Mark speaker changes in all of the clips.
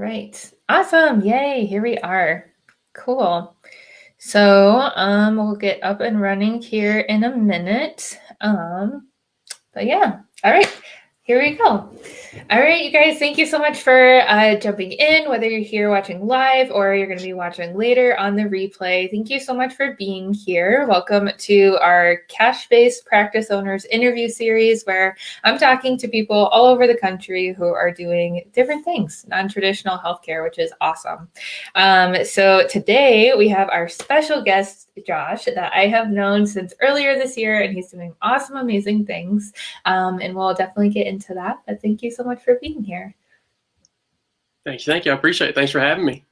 Speaker 1: right. Awesome. Yay. Here we are. Cool. So we'll get up and running here in a minute. But yeah. All right. Here we go. All right, you guys, thank you so much for jumping in, whether you're here watching live or you're going to be watching later on the replay. Thank you so much for being here. Welcome to our Cash-Based Practice Owners interview series, where I'm talking to people all over the country who are doing different things, non-traditional healthcare, which is awesome. So today we have our special guest, Josh, that I have known since earlier this year, and he's doing awesome, amazing things. And we'll definitely get into that. But thank you so much for being here.
Speaker 2: Thank you. I appreciate it. Thanks for having me.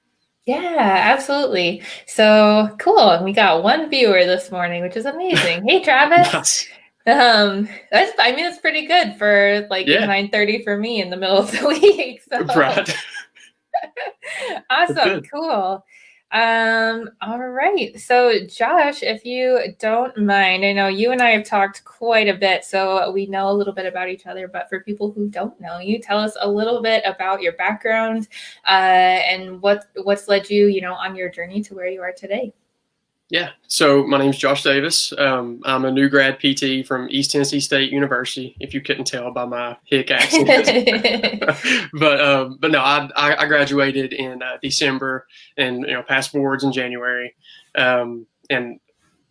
Speaker 1: Yeah, absolutely. So cool. And we got one viewer this morning, which is amazing. Hey, Travis.
Speaker 2: Nice.
Speaker 1: That's pretty good for 9:30 for me in the middle of the week. So.
Speaker 2: Right.
Speaker 1: Awesome. Cool. All right. So Josh, if you don't mind, I know you and I have talked quite a bit, so we know a little bit about each other, but for people who don't know you, tell us a little bit about your background, and what's led you, on your journey to where you are today.
Speaker 2: Yeah. So my name's Josh Davis. I'm a new grad PT from East Tennessee State University, if you couldn't tell by my hick accent. but no, I graduated in December and, passed boards in January. And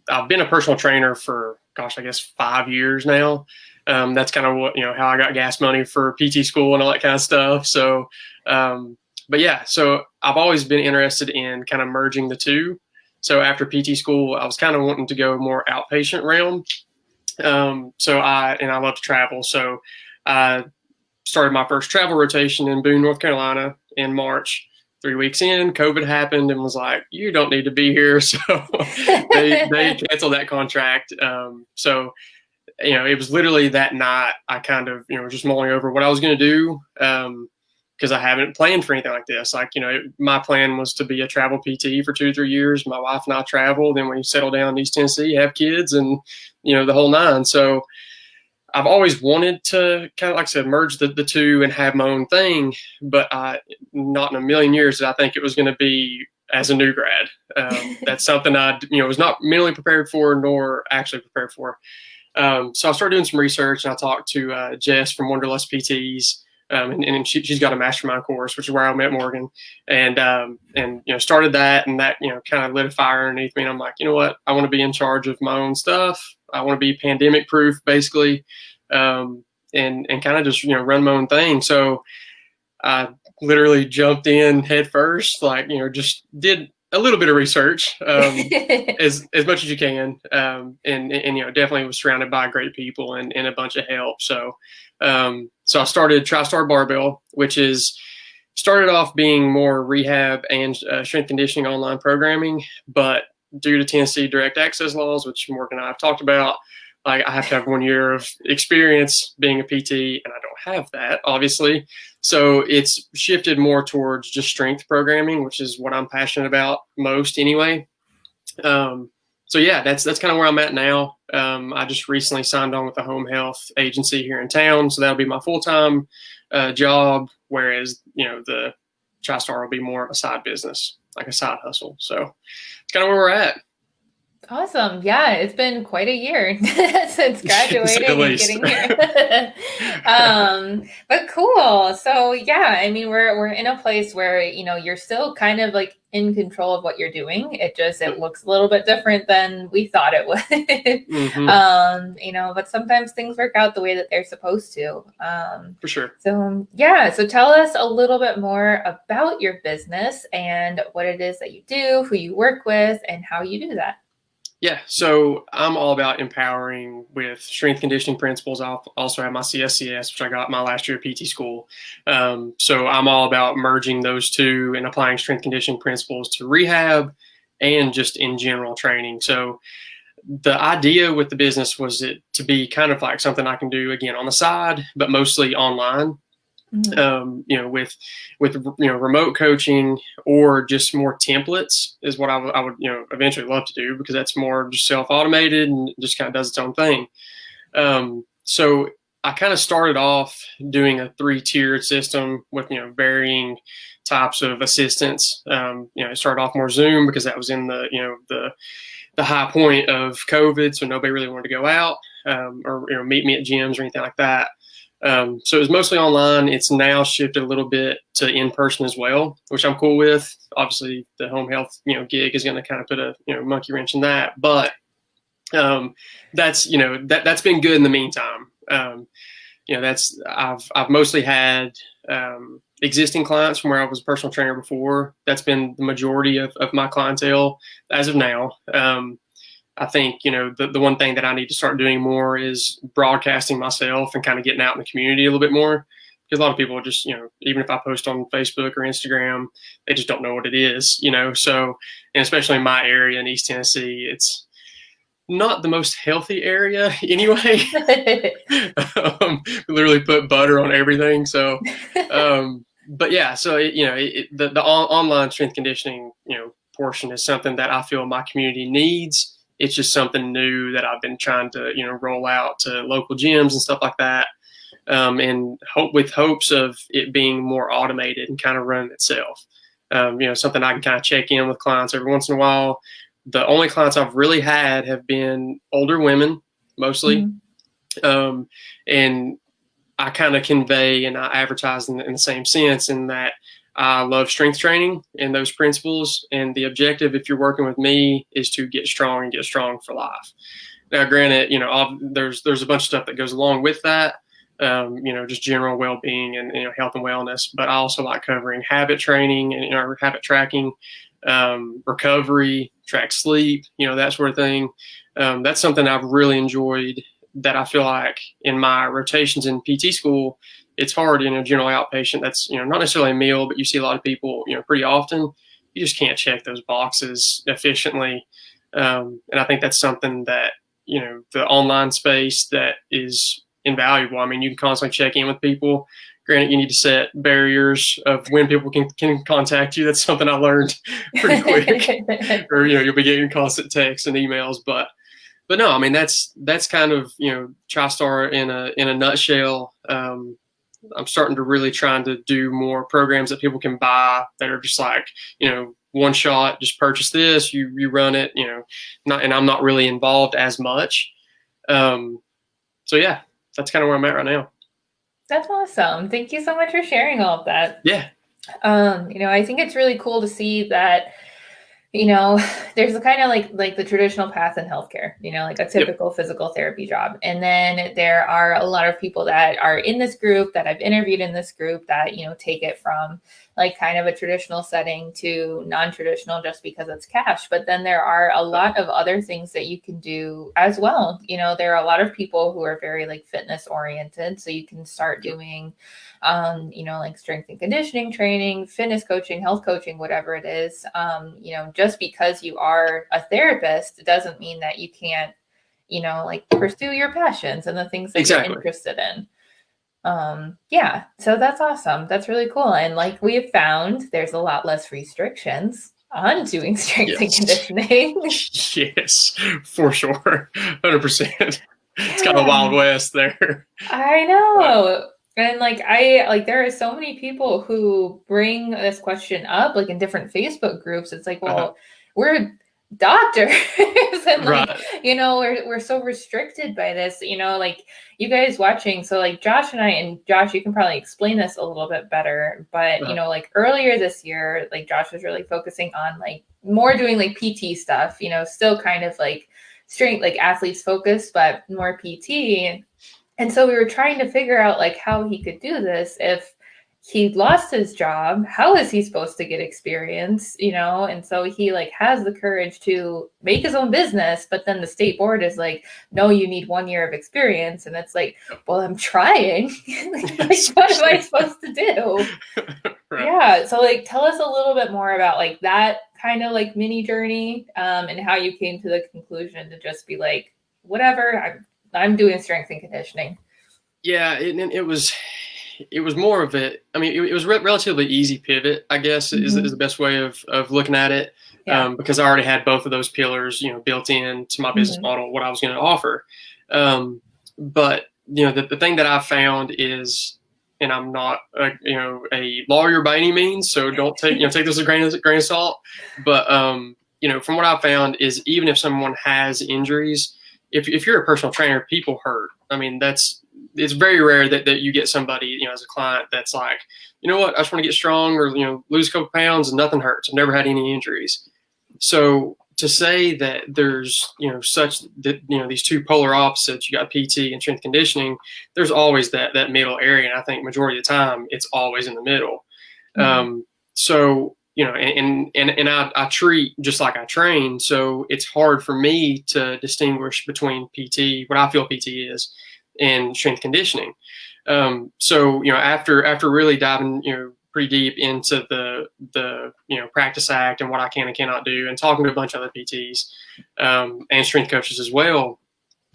Speaker 2: I've been a personal trainer for, I guess 5 years now. That's kind of what, how I got gas money for PT school and all that kind of stuff. So, but yeah, so I've always been interested in kind of merging the two. So after PT school, I was kind of wanting to go more outpatient realm. So I love to travel. So I started my first travel rotation in Boone, North Carolina in March. 3 weeks in, COVID happened and was like, you don't need to be here. So they canceled that contract. So, it was literally that night I kind of, just mulling over what I was going to do. Because I haven't planned for anything like this. My plan was to be a travel PT for 2 or 3 years. My wife and I travel. Then we settle down in East Tennessee, have kids, and, the whole nine. So I've always wanted to kind of, like I said, merge the two and have my own thing. But not in a million years did I think it was going to be as a new grad. That's something I, was not mentally prepared for, nor actually prepared for. So I started doing some research, and I talked to Jess from Wanderlust PTs. And she's got a mastermind course, which is where I met Morgan, and started that, and that kind of lit a fire underneath me. And I'm like, you know what, I want to be in charge of my own stuff. I want to be pandemic proof, basically, and kind of just run my own thing. So I literally jumped in head first, just did a little bit of research, as much as you can, and definitely was surrounded by great people and a bunch of help. So I started Tri Star Barbell, which started off being more rehab and strength conditioning online programming, but due to Tennessee direct access laws, which Morgan and I have talked about, I have to have 1 year of experience being a PT, and I don't have that, obviously. So it's shifted more towards just strength programming, which is what I'm passionate about most anyway. So yeah, that's kind of where I'm at now. I just recently signed on with a home health agency here in town, so that'll be my full-time job, whereas the TriStar will be more of a side business, like a side hustle. So it's kind of where we're at.
Speaker 1: Awesome. Yeah, it's been quite a year since graduating and getting here. But cool. So yeah, I mean, we're in a place where, you're still kind of like in control of what you're doing. It looks a little bit different than we thought it would.
Speaker 2: Mm-hmm.
Speaker 1: But sometimes things work out the way that they're supposed to.
Speaker 2: For sure.
Speaker 1: So yeah, so tell us a little bit more about your business and what it is that you do, who you work with, and how you do that.
Speaker 2: Yeah, so I'm all about empowering with strength conditioning principles. I also have my CSCS, which I got my last year of PT school. So I'm all about merging those two and applying strength conditioning principles to rehab and just in general training. So the idea with the business was it to be kind of like something I can do again on the side, but mostly online. With remote coaching or just more templates is what I would eventually love to do, because that's more just self-automated and just kind of does its own thing. So I kind of started off doing a 3-tiered system with, varying types of assistance. It started off more Zoom because that was in the high point of COVID, so nobody really wanted to go out or meet me at gyms or anything like that. So it was mostly online. It's now shifted a little bit to in person as well, which I'm cool with. Obviously, the home health gig is going to kind of put a monkey wrench in that, but that's that's been good in the meantime. I've mostly had existing clients from where I was a personal trainer before. That's been the majority of my clientele as of now. I think, the one thing that I need to start doing more is broadcasting myself and kind of getting out in the community a little bit more. Because a lot of people just, even if I post on Facebook or Instagram, they just don't know what it is, So, and especially in my area in East Tennessee, it's not the most healthy area anyway. Literally put butter on everything. So, but yeah, so, the online strength conditioning, portion is something that I feel my community needs. It's just something new that I've been trying to, roll out to local gyms and stuff like that. And with hopes of it being more automated and kind of running itself. Something I can kind of check in with clients every once in a while. The only clients I've really had have been older women, mostly. Mm-hmm. And I kind of convey and I advertise in the same sense in that I love strength training and those principles. And the objective, if you're working with me, is to get strong and get strong for life. Now, granted, there's a bunch of stuff that goes along with that, just general well-being and health and wellness. But I also like covering habit training and habit tracking, recovery, track sleep, that sort of thing. That's something I've really enjoyed. That I feel like in my rotations in PT school, it's hard, general outpatient. That's, not necessarily a meal, but you see a lot of people, pretty often. You just can't check those boxes efficiently. And I think that's something that, the online space that is invaluable. I mean, you can constantly check in with people. Granted, you need to set barriers of when people can contact you. That's something I learned pretty quick. Or, you'll be getting constant texts and emails, but no, I mean, that's kind of, TriStar in a nutshell. I'm starting to really trying to do more programs that people can buy that are just like, one shot, just purchase this, you run it, and I'm not really involved as much. So yeah, that's kind of where I'm at right now.
Speaker 1: That's awesome. Thank you so much for sharing all of that.
Speaker 2: Yeah.
Speaker 1: I think it's really cool to see that, there's a kind of like the traditional path in healthcare, like a typical physical therapy job. And then there are a lot of people that are in this group that I've interviewed in this group that, take it from like kind of a traditional setting to non-traditional just because it's cash. But then there are a lot of other things that you can do as well. There are a lot of people who are very like fitness oriented. So you can start doing like strength and conditioning training, fitness coaching, health coaching, whatever it is. Just because you are a therapist, it doesn't mean that you can't, like pursue your passions and the things that you're interested in. So that's awesome. That's really cool. And like we have found, there's a lot less restrictions on doing strength and conditioning.
Speaker 2: Yes, for sure. 100%. It's kind of Wild West there.
Speaker 1: I know. And there are so many people who bring this question up, like in different Facebook groups. It's like, well, we're doctors and we're so restricted by this, like you guys watching. So like Josh and I, and Josh, you can probably explain this a little bit better, but like earlier this year, like Josh was really focusing on like more doing like PT stuff, still kind of like strength, like athletes focused, but more PT. And so we were trying to figure out like how he could do this. If he lost his job, how is he supposed to get experience, And so he like has the courage to make his own business, but then the state board is like, no, you need 1 year of experience. And it's like, well, I'm trying. Like, what am I supposed to do? Right. Yeah. So like, tell us a little bit more about like that kind of like mini journey and how you came to the conclusion to just be like, whatever, I'm doing strength and conditioning.
Speaker 2: Yeah, it was more of it. I mean, it was relatively easy pivot, I guess, is the best way of looking at it. Yeah. Because I already had both of those pillars, built into my business model, what I was going to offer. But the thing that I found is, and I'm not a lawyer by any means, so don't take take this with a grain of salt. But from what I found is, even if someone has injuries, if you're a personal trainer, people hurt. I mean, it's very rare that you get somebody as a client that's like, you know what, I just want to get strong, or lose a couple pounds and nothing hurts. I've never had any injuries. So to say that there's such that these two polar opposites, you got PT and strength conditioning, there's always that middle area, and I think majority of the time it's always in the middle. So and I treat just like I train, so it's hard for me to distinguish between PT, what I feel PT is, and strength conditioning. So after really diving pretty deep into the practice act and what I can and cannot do, and talking to a bunch of other PTs and strength coaches as well,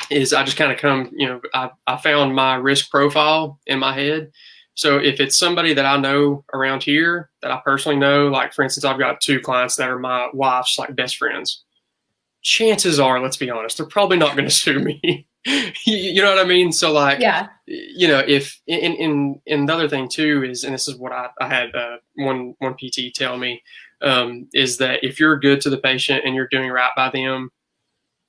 Speaker 2: is I just kind of I found my risk profile in my head. So if it's somebody that I know around here that I personally know, like for instance, I've got 2 clients that are my wife's like best friends. Chances are, let's be honest, they're probably not going to sue me. You know what I mean? So like,
Speaker 1: yeah,
Speaker 2: if in the other thing too is, and this is what I had one PT tell me, is that if you're good to the patient and you're doing right by them,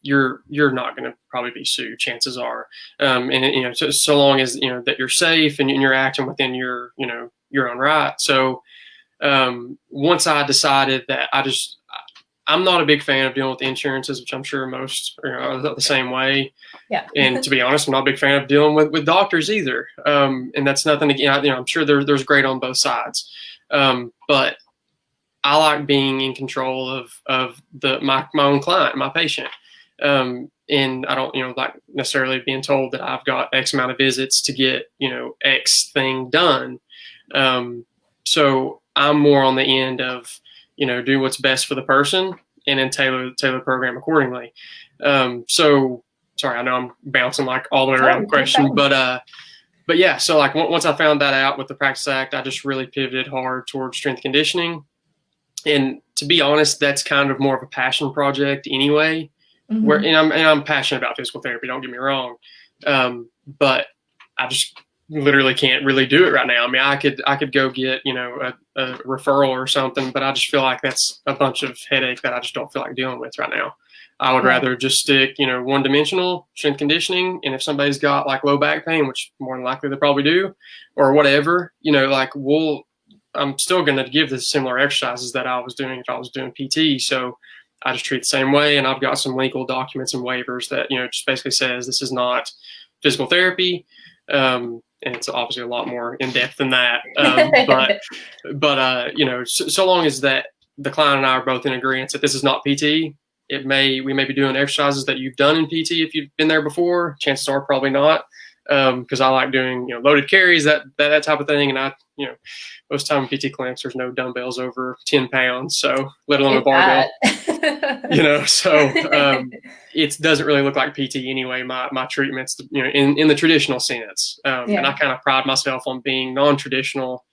Speaker 2: you're not going to probably be sued. Chances are, and so long as that you're safe and you're acting within your own right. So once I decided that I'm not a big fan of dealing with insurances, which I'm sure most are the same way.
Speaker 1: Yeah.
Speaker 2: And to be honest, I'm not a big fan of dealing with doctors either. And that's nothing again. I'm sure there's great on both sides. But I like being in control of my own client, my patient. And I don't like necessarily being told that I've got X amount of visits to get X thing done. So I'm more on the end of do what's best for the person, and then tailor the program accordingly. So sorry, I know I'm bouncing like all the way around the question, but yeah. So like once I found that out with the Practice Act, I just really pivoted hard towards strength conditioning. And to be honest, that's kind of more of a passion project anyway. Where I'm passionate about physical therapy. Don't get me wrong, but I just literally can't really do it right now. I mean, I could go get a referral or something, but I just feel like that's a bunch of headache that I just don't feel like dealing with right now. I would rather just stick one dimensional strength conditioning, and if somebody's got like low back pain, which more than likely they probably do, or whatever, like I'm still going to give the similar exercises that I was doing if I was doing PT. So I just treat the same way, and I've got some legal documents and waivers that just basically says this is not physical therapy. And it's obviously a lot more in depth than that. But so long as that the client and I are both in agreement that this is not PT, we may be doing exercises that you've done in PT if you've been there before. Chances are probably not, because I like doing loaded carries, that type of thing, and I most time in PT clinics there's no dumbbells over 10 pounds, so let alone a barbell. So it doesn't really look like PT anyway. My treatments, in the traditional sense, and I kind of pride myself on being non-traditional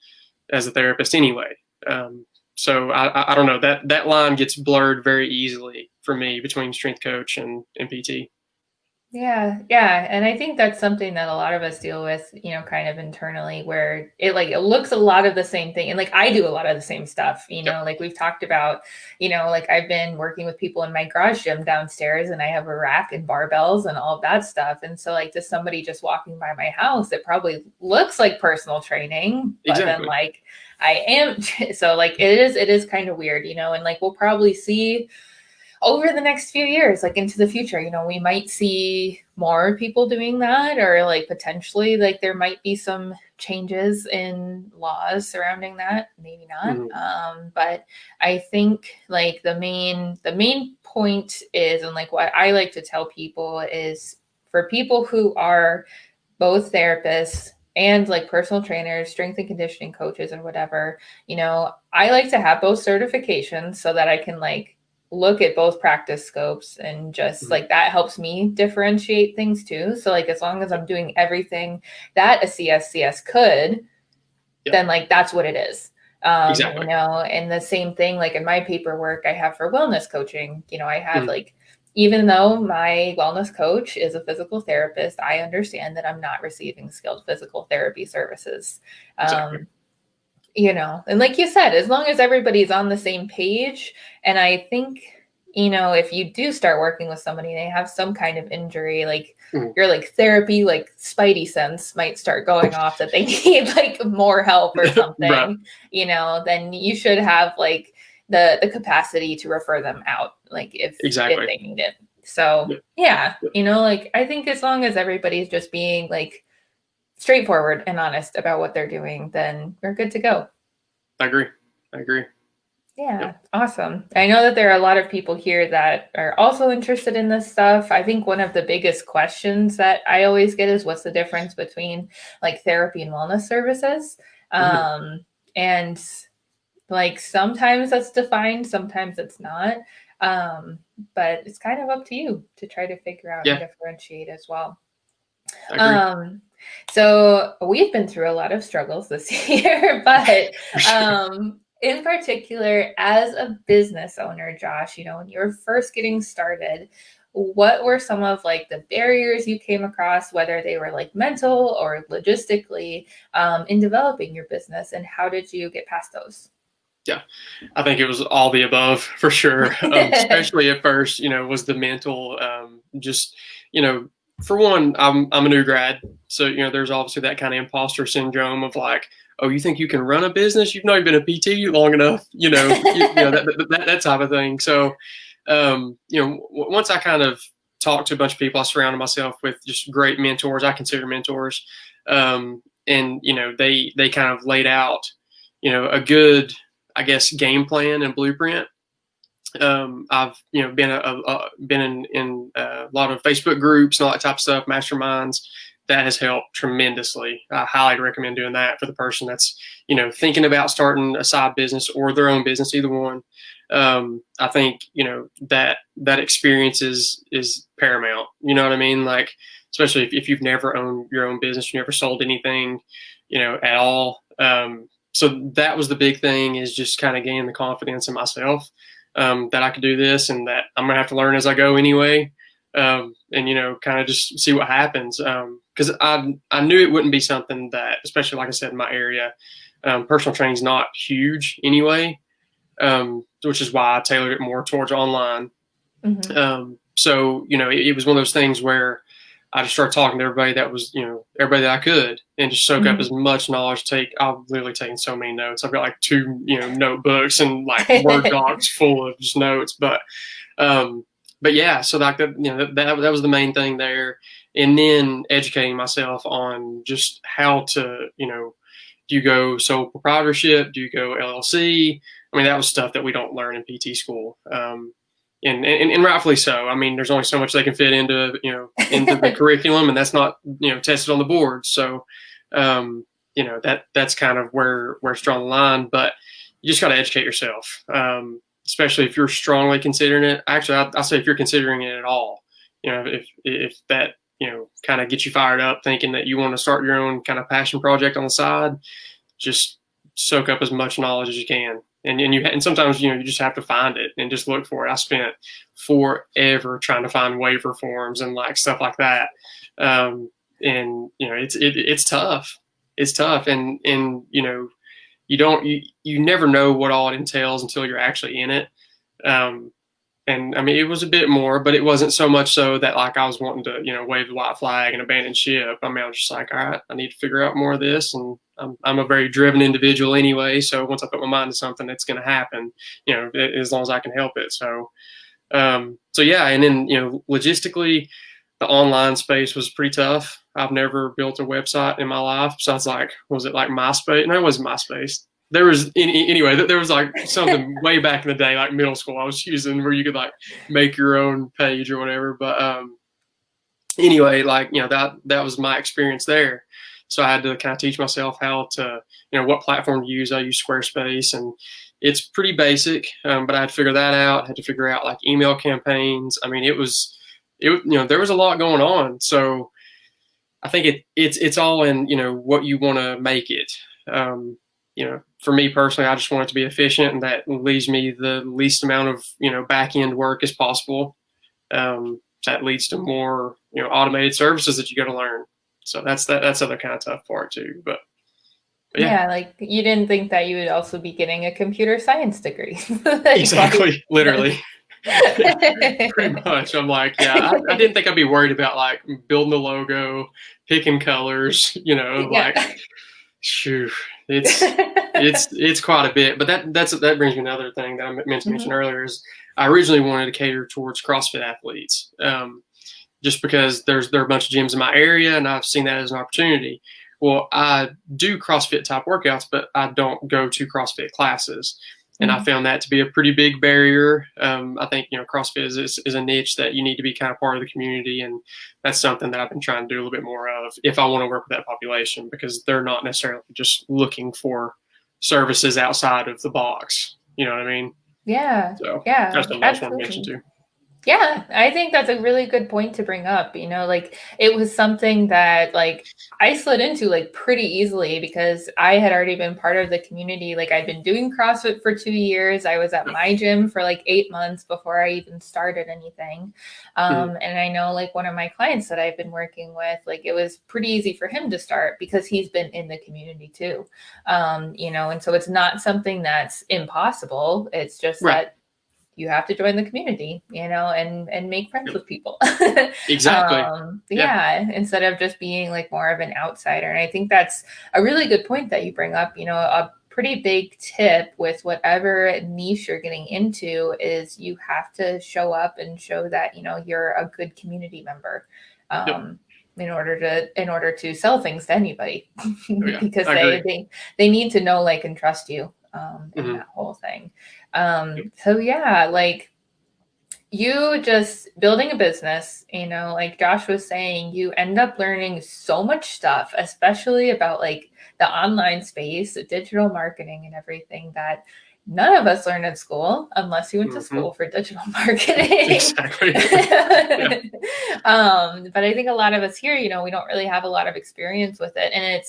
Speaker 2: as a therapist anyway. So I don't know, that line gets blurred very easily for me between strength coach and PT.
Speaker 1: Yeah. And I think that's something that a lot of us deal with, kind of internally, where it looks a lot of the same thing. And like, I do a lot of the same stuff, like we've talked about, like I've been working with people in my garage gym downstairs, and I have a rack and barbells and all of that stuff. And so like to somebody just walking by my house, it probably looks like personal training, but then like I am, so like it is kind of weird, and like we'll probably see over the next few years, like into the future, we might see more people doing that, or like potentially like there might be some changes in laws surrounding that, maybe not. But I think like the main point is, and like what I like to tell people is, for people who are both therapists and like personal trainers, strength and conditioning coaches, or whatever, I like to have both certifications so that I can like look at both practice scopes, and just like that helps me differentiate things too. So like as long as I'm doing everything that a CSCS could, then like that's what it is. And the same thing like in my paperwork I have for wellness coaching, I have like even though my wellness coach is a physical therapist, I understand that I'm not receiving skilled physical therapy services.
Speaker 2: Exactly.
Speaker 1: And like you said, as long as everybody's on the same page, and I think, if you do start working with somebody, they have some kind of injury, like
Speaker 2: Mm.
Speaker 1: your like therapy, like spidey sense might start going off that they need like more help or
Speaker 2: Right.
Speaker 1: something, then you should have like the capacity to refer them out, like if
Speaker 2: Exactly.
Speaker 1: they need it. So
Speaker 2: Yeah.
Speaker 1: yeah,
Speaker 2: Yeah.
Speaker 1: like I think as long as everybody's just being like straightforward and honest about what they're doing, then we're good to go.
Speaker 2: I agree. I agree.
Speaker 1: Yeah,
Speaker 2: Yep.
Speaker 1: awesome. I know that there are a lot of people here that are also interested in this stuff. I think one of the biggest questions that I always get is what's the difference between like therapy and wellness services?
Speaker 2: Mhm.
Speaker 1: And like sometimes that's defined, sometimes it's not. Um, but it's kind of up to you to try to figure out and
Speaker 2: Yeah,
Speaker 1: differentiate as well.
Speaker 2: I agree.
Speaker 1: Um, so we've been through a lot of struggles this year, but
Speaker 2: For sure.
Speaker 1: in particular, as a business owner, Josh, when you were first getting started, what were some of like the barriers you came across, whether they were like mental or logistically, in developing your business, and how did you get past those?
Speaker 2: Yeah, I think it was all the above for sure. Especially at first, was the mental, just, you know, for one, I'm a new grad, so there's obviously that kind of imposter syndrome of like, oh, you think you can run a business? You've not even been a PT long enough, that type of thing. So, once I kind of talked to a bunch of people, I surrounded myself with just great mentors. I consider mentors, and they kind of laid out, a good, I guess, game plan and blueprint. I've been in a lot of Facebook groups and all that type of stuff, masterminds. That has helped tremendously. I highly recommend doing that for the person that's thinking about starting a side business or their own business, either one. I think that experience is paramount. You know what I mean? Like, especially if you've never owned your own business, you never sold anything, at all. So that was the big thing, is just kind of gaining the confidence in myself, that I could do this, and that I'm gonna have to learn as I go anyway, and kind of just see what happens. Because I knew it wouldn't be something that, especially like I said, in my area, personal training is not huge anyway, which is why I tailored it more towards online.
Speaker 1: Mhm.
Speaker 2: So it was one of those things where I just started talking to everybody that was, everybody that I could, and just soak up
Speaker 1: Mhm.
Speaker 2: as much knowledge. I've literally taken so many notes. I've got like two, notebooks and like Word docs full of just notes. Um, but yeah, so like that was the main thing there. And then educating myself on just how to, do you go sole proprietorship? Do you go LLC? I mean, that was stuff that we don't learn in PT school. And rightfully so. I mean, there's only so much they can fit into the curriculum, and that's not tested on the board. So, that's kind of where it's drawn the line. But you just got to educate yourself, especially if you're strongly considering it. Actually, I say if you're considering it at all, if that kind of gets you fired up, thinking that you want to start your own kind of passion project on the side, just soak up as much knowledge as you can. And sometimes you just have to find it and just look for it. I spent forever trying to find waiver forms and like stuff like that, and it's tough. It's tough, and you never know what all it entails until you're actually in it. Um, and I mean, it was a bit more, but it wasn't so much so that like I was wanting to, wave the white flag and abandon ship. I mean, I was just like, all right, I need to figure out more of this. And I'm a very driven individual anyway. So once I put my mind to something, it's going to happen, as long as I can help it. So yeah. And then, logistically, the online space was pretty tough. I've never built a website in my life. Besides, like, was it like MySpace? No, it wasn't MySpace. Anyway, there was like something way back in the day, like middle school, I was using, where you could like make your own page or whatever. But anyway, like that was my experience there. So I had to kind of teach myself how to what platform to use. I use Squarespace, and it's pretty basic, but I had to figure that out. I had to figure out like email campaigns. I mean, there was a lot going on. So I think it's all in what you want to make it. For me personally, I just want it to be efficient, and that leaves me the least amount of back end work as possible. that leads to more, automated services that you got to learn. So that's other kind of tough part too. But yeah,
Speaker 1: Yeah, like you didn't think that you would also be getting a computer science degree.
Speaker 2: exactly, literally. Yeah, pretty much. I'm like, yeah, I didn't think I'd be worried about like building the logo, picking colors,
Speaker 1: Yeah.
Speaker 2: like, shoo, it's quite a bit. But that brings me to another thing that I meant to mention
Speaker 1: Mhm.
Speaker 2: earlier is I originally wanted to cater towards CrossFit athletes, just because there are a bunch of gyms in my area, and I've seen that as an opportunity. Well, I do CrossFit type workouts, but I don't go to CrossFit classes. And I
Speaker 1: Mhm.
Speaker 2: found that to be a pretty big barrier. I think, CrossFit is a niche that you need to be kind of part of the community. And that's something that I've been trying to do a little bit more of if I want to work with that population, because they're not necessarily just looking for services outside of the box. You know what I mean?
Speaker 1: Yeah,
Speaker 2: So
Speaker 1: yeah,
Speaker 2: that's something I just want to mention
Speaker 1: absolutely.
Speaker 2: too.
Speaker 1: Yeah, I think that's a really good point to bring up. Like it was something that like I slid into like pretty easily because I had already been part of the community. Like I'd been doing CrossFit for 2 years. I was at my gym for like 8 months before I even started anything.
Speaker 2: Mhm.
Speaker 1: And I know like one of my clients that I've been working with, like it was pretty easy for him to start because he's been in the community too. And so it's not something that's impossible. It's just
Speaker 2: Right.
Speaker 1: that you have to join the community, and make friends
Speaker 2: Yep.
Speaker 1: with people.
Speaker 2: Exactly. Yeah.
Speaker 1: Yeah, instead of just being like more of an outsider. And I think that's a really good point that you bring up. A pretty big tip with whatever niche you're getting into is you have to show up and show that you're a good community member.
Speaker 2: Yep.
Speaker 1: Um, in order to sell things to anybody,
Speaker 2: Oh yeah.
Speaker 1: because
Speaker 2: I agree.
Speaker 1: they need to know, like, and trust you, in
Speaker 2: Hmm.
Speaker 1: that whole thing.
Speaker 2: Yep.
Speaker 1: So yeah, like you just building a business, like Josh was saying, you end up learning so much stuff, especially about like the online space, the digital marketing and everything that none of us learned in school unless you went to
Speaker 2: Hmm.
Speaker 1: school for digital marketing.
Speaker 2: Exactly. Yeah.
Speaker 1: But I think a lot of us here, we don't really have a lot of experience with it. And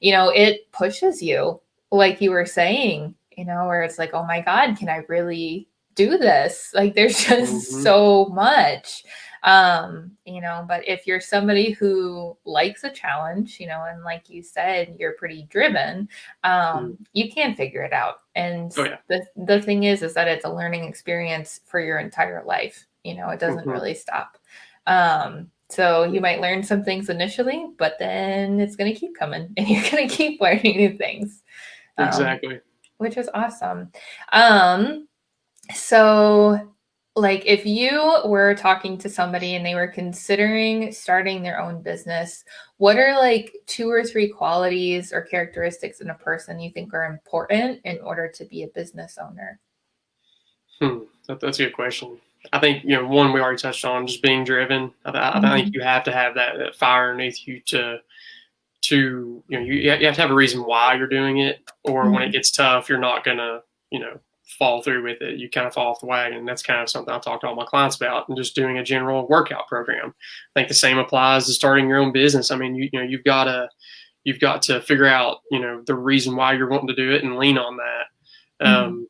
Speaker 1: it pushes you, like you were saying, where it's like, oh my God, can I really do this? Like there's just
Speaker 2: Hmm.
Speaker 1: so much. But if you're somebody who likes a challenge, and like you said, you're pretty driven,
Speaker 2: Hmm.
Speaker 1: you can figure it out. And
Speaker 2: Oh yeah.
Speaker 1: the thing is that it's a learning experience for your entire life. It doesn't
Speaker 2: Hmm.
Speaker 1: really stop. So you might learn some things initially, but then it's going to keep coming and you're going to keep learning new things, um,
Speaker 2: Exactly.
Speaker 1: which is awesome. So, like, if you were talking to somebody and they were considering starting their own business, what are like 2 or 3 qualities or characteristics in a person you think are important in order to be a business owner?
Speaker 2: That's a good question. I think, one we already touched on, just being driven. I think
Speaker 1: Mhm.
Speaker 2: you have to have that fire underneath you you have to have a reason why you're doing it, or when it
Speaker 1: Mhm.
Speaker 2: gets tough, you're not gonna, fall through with it. You kind of fall off the wagon. That's kind of something I talk to all my clients about, and just doing a general workout program. I think the same applies to starting your own business. I mean, you've got to figure out, the reason why you're wanting to do it and lean on that.
Speaker 1: Mhm.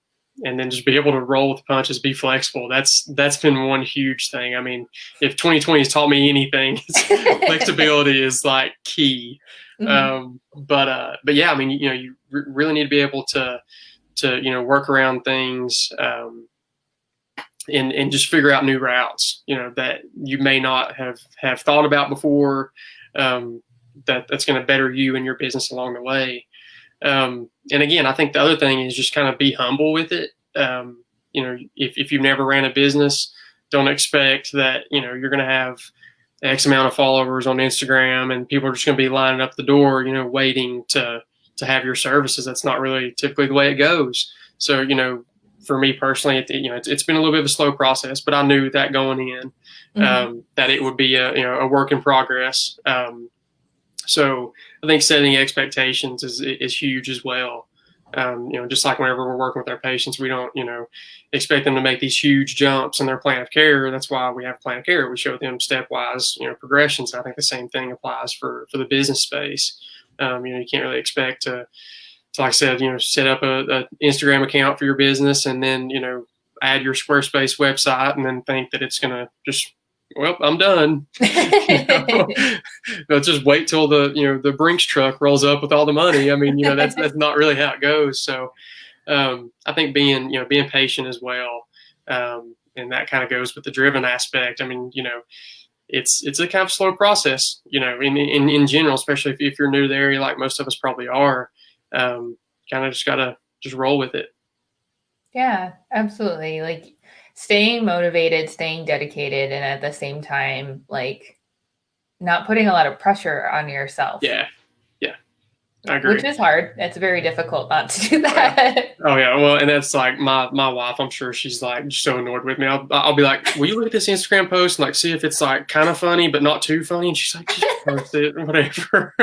Speaker 2: And then just be able to roll with the punches, be flexible. That's been one huge thing. I mean, if 2020 has taught me anything, it's flexibility is like key.
Speaker 1: Mhm.
Speaker 2: But yeah, I mean, you really need to be able to work around things, and just figure out new routes, that you may not have thought about before. Um, that's going to better you and your business along the way. And again, I think the other thing is just kind of be humble with it. If you've never ran a business, don't expect that, you're going to have X amount of followers on Instagram and people are just going to be lining up the door, waiting to have your services. That's not really typically the way it goes. So, for me personally, it's been a little bit of a slow process, but I knew that going in,
Speaker 1: Mhm.
Speaker 2: that it would be a work in progress. So I think setting expectations is huge as well. Just like whenever we're working with our patients, we don't, expect them to make these huge jumps in their plan of care. That's why we have plan of care. We show them stepwise, progressions. I think the same thing applies for the business space. You can't really expect to, like I said, set up a Instagram account for your business and then, add your Squarespace website and then think that it's going to just, well, I'm done. Just wait till the Brinks truck rolls up with all the money. I mean, that's not really how it goes. So I think being patient as well, and that kind of goes with the driven aspect. I mean, it's a kind of slow process, in general, especially if you're new to the area, like most of us probably are. Kind of just gotta just roll with it.
Speaker 1: Yeah, absolutely. Like staying motivated, staying dedicated, and at the same time, like not putting a lot of pressure on yourself.
Speaker 2: Yeah. I agree.
Speaker 1: Which is hard. It's very difficult not to do that.
Speaker 2: Oh yeah. Well, and that's like my wife. I'm sure she's like so annoyed with me. I'll be like, will you look at this Instagram post and like see if it's like kind of funny but not too funny? And she's like, just post it, whatever.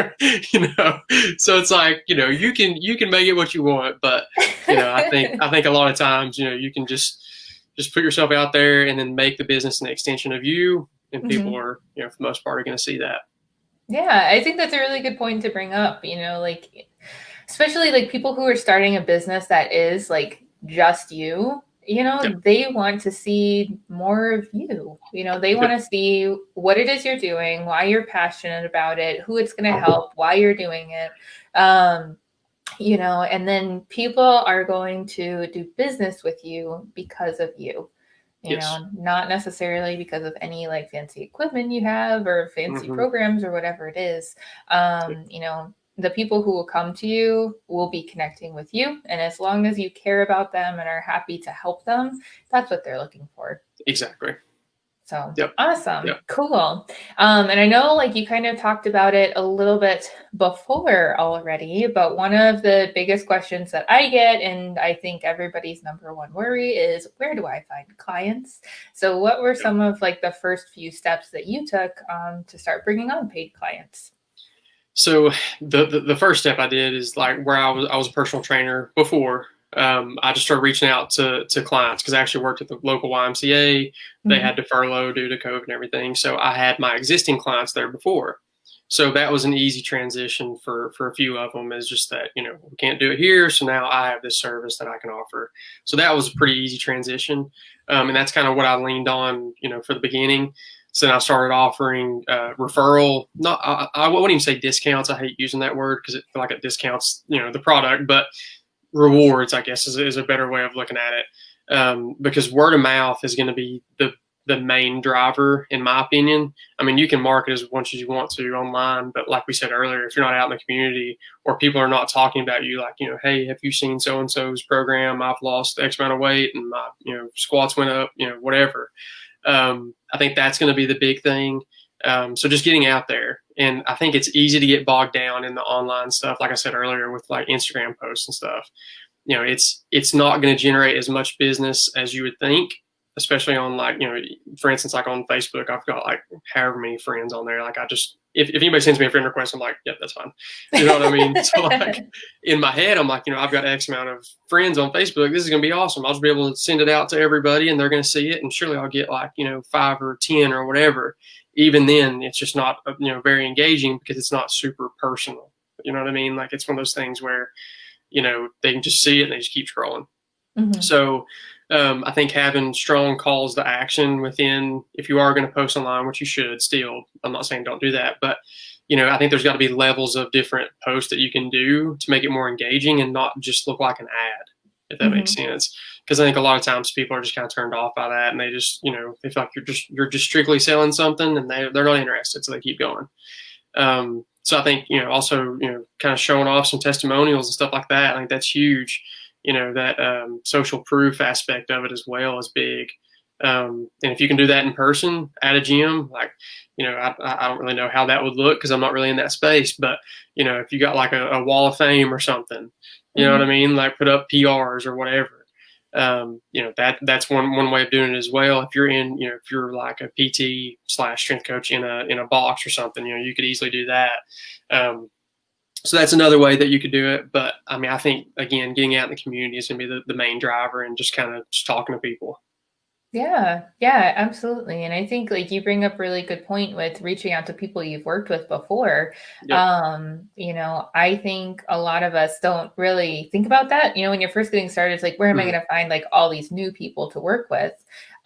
Speaker 2: So it's like you can make it what you want, but I think a lot of times you can just put yourself out there and then make the business an extension of you, and people are for the most part are going to see that.
Speaker 1: Yeah, I think that's a really good point to bring up, like especially like people who are starting a business that is like just you,
Speaker 2: Yep.
Speaker 1: they want to see more of you. They want to see what it is you're doing, why you're passionate about it, who it's going to help, why you're doing it. And then people are going to do business with you because of you. Not necessarily because of any like fancy equipment you have or fancy programs or whatever it is. The people who will come to you will be connecting with you. And as long as you care about them and are happy to help them, that's what they're looking for.
Speaker 2: Exactly.
Speaker 1: So
Speaker 2: yep.
Speaker 1: Awesome.
Speaker 2: Yep.
Speaker 1: Cool. And I know like you kind of talked about it a little bit before already, but one of the biggest questions that I get, and I think everybody's number one worry, is where do I find clients? So what were some of like the first few steps that you took to start bringing on paid clients?
Speaker 2: So the first step I did is like where I was a personal trainer before. I just started reaching out to clients because I actually worked at the local YMCA. They had to furlough due to COVID and everything. So I had my existing clients there before. So that was an easy transition for a few of them, is just that, we can't do it here. So now I have this service that I can offer. So that was a pretty easy transition. And that's kind of what I leaned on, for the beginning. So then I started offering referral. I wouldn't even say discounts. I hate using that word because it feel like it discounts, the product, but rewards, I guess, is a better way of looking at it. Because word of mouth is going to be the main driver, in my opinion. I mean, you can market as much as you want to online, but like we said earlier, if you're not out in the community or people are not talking about you, like, hey, have you seen so-and-so's program? I've lost X amount of weight and my, squats went up, whatever. I think that's going to be the big thing. So just getting out there. And I think it's easy to get bogged down in the online stuff. Like I said earlier, with like Instagram posts and stuff, it's not going to generate as much business as you would think, especially on like, for instance, like on Facebook, I've got like however many friends on there. Like if anybody sends me a friend request, I'm like, yep, that's fine. You know what I mean? So like in my head, I'm like, I've got X amount of friends on Facebook. This is going to be awesome. I'll just be able to send it out to everybody and they're going to see it. And surely I'll get like, 5 or 10 or whatever. Even then it's just not, very engaging because it's not super personal. You know what I mean? Like it's one of those things where, they can just see it and they just keep scrolling. So I think having strong calls to action within, if you are going to post online, which you should still, I'm not saying don't do that, but, I think there's got to be levels of different posts that you can do to make it more engaging and not just look like an ad, if that makes sense. Because I think a lot of times people are just kind of turned off by that and they just, they feel like you're just strictly selling something and they're not interested. So they keep going. So I think, also, kind of showing off some testimonials and stuff like that. I think that's huge. That social proof aspect of it as well is big. And if you can do that in person at a gym, like, I don't really know how that would look because I'm not really in that space. But, if you got like a wall of fame or something, you know what I mean? Like put up PRs or whatever. That's one way of doing it as well. If you're if you're like a PT/strength coach in a box or something, you could easily do that. So that's another way that you could do it. But I mean, I think again, getting out in the community is going to be the main driver and just kind of just talking to people.
Speaker 1: Yeah, absolutely. And I think like you bring up a really good point with reaching out to people you've worked with before.
Speaker 2: Yep.
Speaker 1: I think a lot of us don't really think about that. When you're first getting started, it's like, where am I
Speaker 2: Hmm.
Speaker 1: going to find like all these new people to work with?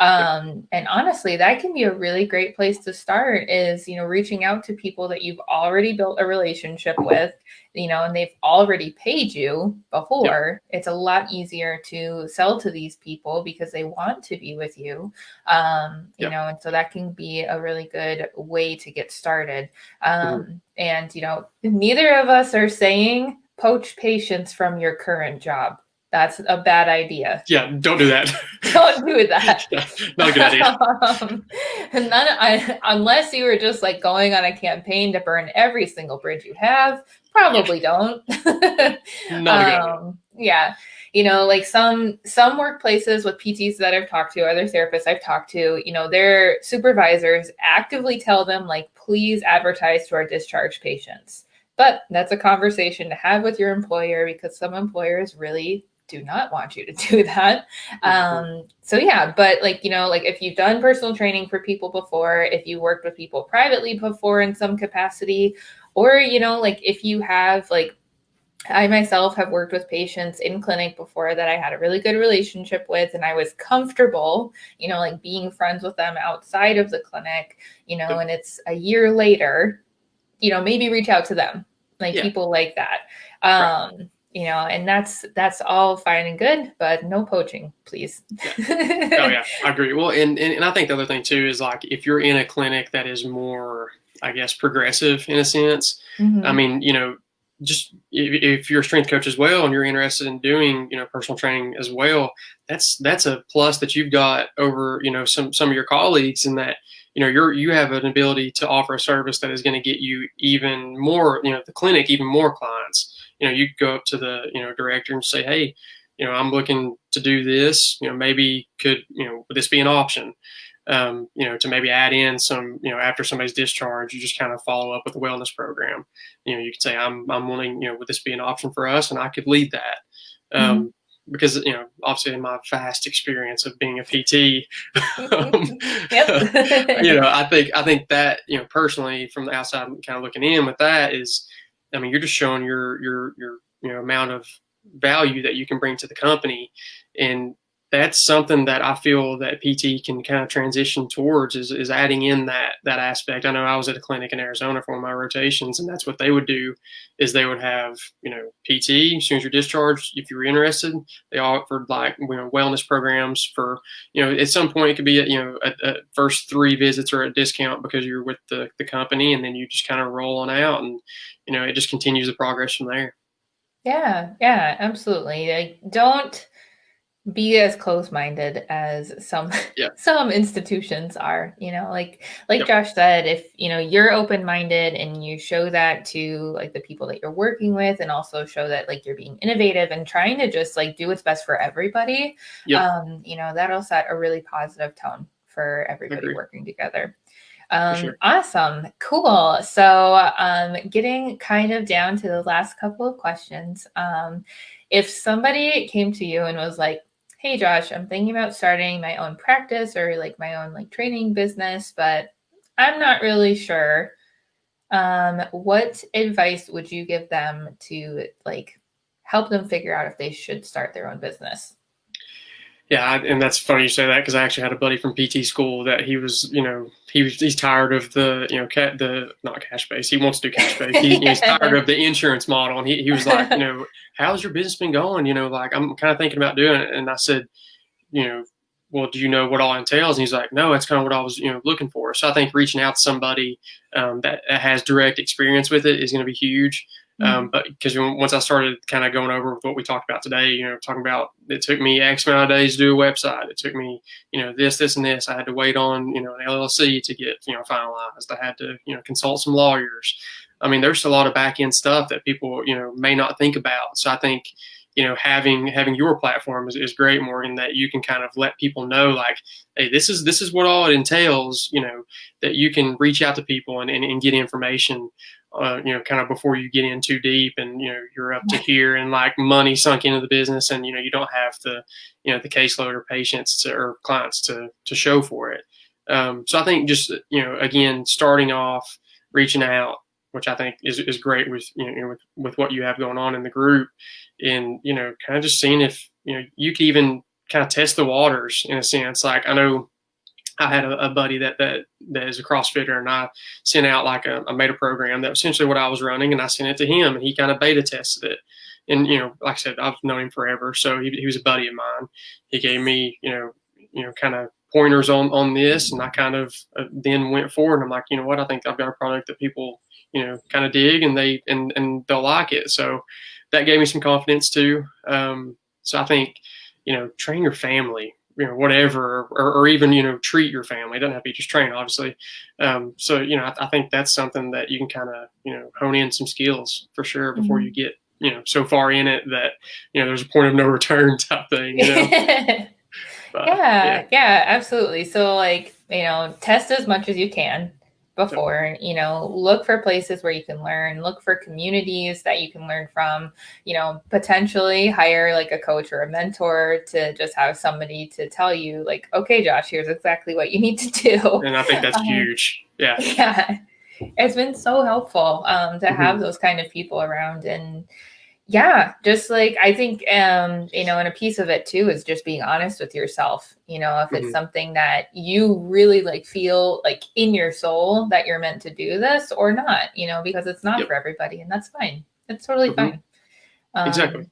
Speaker 2: Yep.
Speaker 1: And honestly, that can be a really great place to start is, reaching out to people that you've already built a relationship with, and they've already paid you
Speaker 2: Yep.
Speaker 1: before. It's a lot easier to sell to these people because they want to be with you.
Speaker 2: Yep.
Speaker 1: And so that can be a really good way to get started.
Speaker 2: Hmm.
Speaker 1: And, neither of us are saying poach patients from your current job. That's a bad idea.
Speaker 2: Yeah. Don't do that.
Speaker 1: Don't do that.
Speaker 2: Yeah, not a good idea.
Speaker 1: Unless you were just like going on a campaign to burn every single bridge you have, probably don't.
Speaker 2: Not a good idea.
Speaker 1: Yeah. Like some workplaces with PTs that I've talked to, other therapists I've talked to, their supervisors actively tell them like, please advertise to our discharged patients. But that's a conversation to have with your employer because some employers really do not want you to do that.
Speaker 2: Hmm.
Speaker 1: So yeah, but like, like if you've done personal training for people before, if you worked with people privately before in some capacity, or, like if you have like, I myself have worked with patients in clinic before that I had a really good relationship with, and I was comfortable, like being friends with them outside of the clinic,
Speaker 2: Yep.
Speaker 1: and it's a year later, maybe reach out to them, like
Speaker 2: Yeah.
Speaker 1: people like that.
Speaker 2: Right.
Speaker 1: And that's all fine and good, but no poaching, please.
Speaker 2: Yeah. Oh yeah, I agree. Well, and I think the other thing too is like if you're in a clinic that is more, I guess, progressive in a sense. I
Speaker 1: Mm-hmm.
Speaker 2: mean, just if you're a strength coach as well and you're interested in doing, personal training as well, that's a plus that you've got over, some of your colleagues in that, you have an ability to offer a service that is going to get you even more, the clinic, even more clients. You go up to the, director and say, hey, I'm looking to do this, maybe would this be an option? To maybe add in some, after somebody's discharged, you just kind of follow up with a wellness program. You could say, I'm wanting, would this be an option for us? And I could lead that.
Speaker 1: Mm-hmm.
Speaker 2: Because, obviously in my vast experience of being a PT, um,
Speaker 1: Yep.
Speaker 2: I think that, personally from the outside kind of looking in with that is, I mean, you're just showing your amount of value that you can bring to the company. And that's something that I feel that PT can kind of transition towards is adding in that aspect. I know I was at a clinic in Arizona for one of my rotations, and that's what they would do is they would have, PT as soon as you're discharged, if you were interested, they offered like, wellness programs for, at some point it could be, a first 3 visits are a discount because you're with the company, and then you just kind of roll on out and, it just continues the progress from there.
Speaker 1: Yeah, absolutely. Like, don't be as close-minded as some
Speaker 2: Yeah.
Speaker 1: some institutions are, like
Speaker 2: Yep.
Speaker 1: Josh said, if you're open-minded and you show that to like the people that you're working with and also show that like you're being innovative and trying to just like do what's best for everybody,
Speaker 2: Yep.
Speaker 1: that'll set a really positive tone for everybody
Speaker 2: Agree.
Speaker 1: working together.
Speaker 2: For sure.
Speaker 1: Awesome. Cool. So, getting kind of down to the last couple of questions. If somebody came to you and was like, hey, Josh, I'm thinking about starting my own practice or like my own like training business, but I'm not really sure. What advice would you give them to like help them figure out if they should start their own business?
Speaker 2: Yeah, and that's funny you say that because I actually had a buddy from PT school that he was, he's tired of the, the not cash base. He wants to do cash base. He's tired of the insurance model, and he was like, how's your business been going? Like I'm kind of thinking about doing it, and I said, you know, well, do you know what all entails? And he's like, no, that's kind of what I was, looking for. So I think reaching out to somebody that has direct experience with it is going to be huge.
Speaker 1: Mhm.
Speaker 2: But because once I started kind of going over what we talked about today, talking about it took me X amount of days to do a website. It took me, this, and this. I had to wait on, an LLC to get, finalized. I had to, consult some lawyers. I mean, there's a lot of back end stuff that people, may not think about. So I think, having your platform is great, Morgan, that you can kind of let people know like, hey, this is what all it entails, that you can reach out to people and get information kind of before you get in too deep and, you're up to here and like money sunk into the business and, you don't have the, the caseload or patients or clients to show for it. So I think just, again, starting off, reaching out, which I think is great with, with what you have going on in the group and, kind of just seeing if, you could even kind of test the waters in a sense. Like I know I had a buddy that is a CrossFitter, and I sent out like I made a program that was essentially what I was running, and I sent it to him, and he kind of beta tested it. And like I said, I've known him forever, so he was a buddy of mine. He gave me kind of pointers on this, and I kind of then went forward. And I'm like, you know what, I think I've got a product that people kind of dig, and they'll like it. So that gave me some confidence too. So I think train your family. Whatever, or even, treat your family. It doesn't have to be just train, obviously. So, I think that's something that you can kind of, hone in some skills for sure before you get, so far in it that, there's a point of no return type thing, But,
Speaker 1: yeah, absolutely. So like, test as much as you can before, look for places where you can learn, look for communities that you can learn from, potentially hire like a coach or a mentor to just have somebody to tell you like, okay, Josh, here's exactly what you need to do.
Speaker 2: And I think that's huge. Yeah.
Speaker 1: Yeah. It's been so helpful to have those kind of people around. And yeah, just like I think, and a piece of it too is just being honest with yourself. If it's something that you really like feel like in your soul that you're meant to do this or not, because it's not for everybody, and that's fine. It's totally fine.
Speaker 2: Exactly.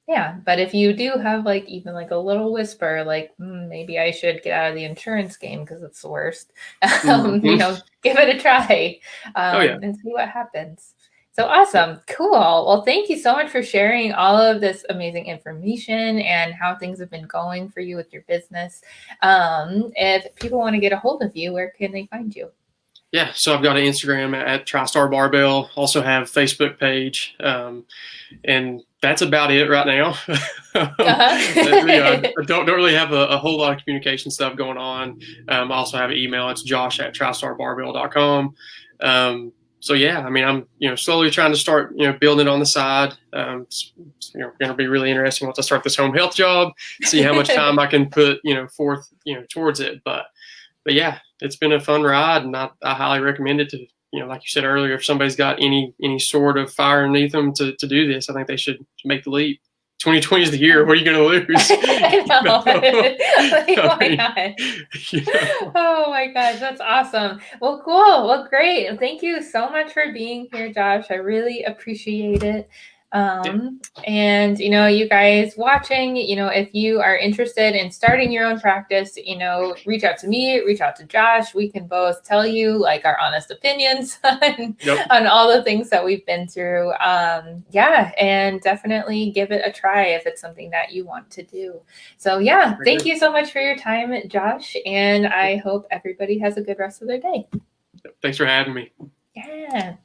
Speaker 1: Yeah, but if you do have like even like a little whisper, like maybe I should get out of the insurance game because it's the worst, give it a try and see what happens. So awesome. Cool. Well, thank you so much for sharing all of this amazing information and how things have been going for you with your business. If people want to get a hold of you, where can they find you?
Speaker 2: Yeah, so I've got an Instagram at Tri Star Barbell. Also have a Facebook page, and that's about it right now. I don't really have a whole lot of communication stuff going on. I also have an email. It's josh@trisstarbarbell.com. So yeah, I mean, I'm slowly trying to start building it on the side. It's going to be really interesting once I start this home health job. See how much time I can put forth towards it. But yeah, it's been a fun ride, and I highly recommend it to like you said earlier, if somebody's got any sort of fire underneath them to do this, I think they should make the leap. 2020 is the year. What are you going to lose?
Speaker 1: I know. Why not? Oh my gosh, that's awesome. Well, cool. Well, great. Thank you so much for being here, Josh. I really appreciate it. And you guys watching, if you are interested in starting your own practice, reach out to me, reach out to Josh. We can both tell you like our honest opinions on all the things that we've been through. And definitely give it a try if it's something that you want to do. So yeah, thank you so much for your time, Josh. And I hope everybody has a good rest of their day.
Speaker 2: Thanks for having me.
Speaker 1: Yeah.